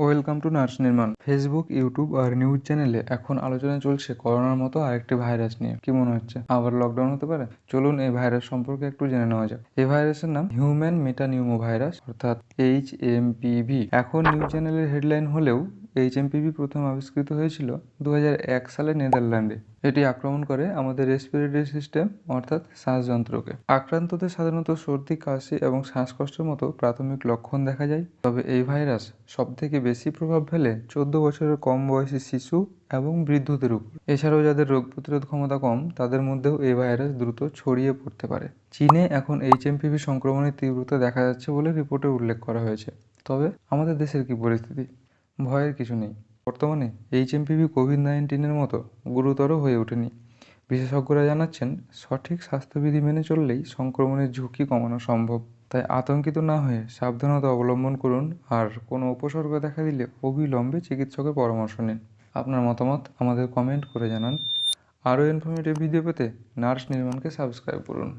Welcome to nurse নির্মাণ। Facebook, YouTube আর news চ্যানেলে এখন আলোচনা চলছে করোনার মতো আরেকটি ভাইরাস নিয়ে। কি মনে হচ্ছে আবার লকডাউন হতে পারে? চলুন এই ভাইরাস সম্পর্কে একটু জেনে নেওয়া যাক। এই ভাইরাসের নাম হিউম্যান মেটানিউমো ভাইরাস অর্থাৎ HMPV। এখন নিউজ চ্যানেলের হেডলাইন হলেও HMPV প্রথম আবিষ্কৃত হয়েছিল 2001 সালে নেদারল্যান্ডে। এটি আক্রমণ করে আমাদের রেসপিরেটরি সিস্টেম অর্থাৎ শ্বাসযন্ত্রকে। আক্রান্তদের সাধারণত সর্দি, কাশি এবং শ্বাসকষ্টের মতো প্রাথমিক লক্ষণ দেখা যায়। তবে এই ভাইরাস সবথেকে বেশি প্রভাব ফেলে 14 বছরের কম বয়সী শিশু এবং বৃদ্ধদের উপর। এছাড়াও যাদের রোগ প্রতিরোধ ক্ষমতা কম তাদের মধ্যেও এই ভাইরাস দ্রুত ছড়িয়ে পড়তে পারে। চীনে এখন HMPV সংক্রমণের তীব্রতা দেখা যাচ্ছে বলে রিপোর্টে উল্লেখ করা হয়েছে। তবে আমাদের দেশের কি পরিস্থিতি? ভয়ের কিছু নেই। বর্তমানে HMPV কোভিড-19-এর মতো গুরুতর হয়ে ওঠেনি। বিশেষজ্ঞরা জানাচ্ছেন সঠিক স্বাস্থ্যবিধি মেনে চললেই সংক্রমণের ঝুঁকি কমানো সম্ভব। তাই আতঙ্কিত না হয়ে সাবধানতা অবলম্বন করুন আর কোনো উপসর্গ দেখা দিলে অবিলম্বে চিকিৎসকের পরামর্শ নিন। আপনার মতামত আমাদের কমেন্ট করে জানান। আরও ইনফরমেটিভ ভিডিও পেতে নার্স নির্মাণকে সাবস্ক্রাইব করুন।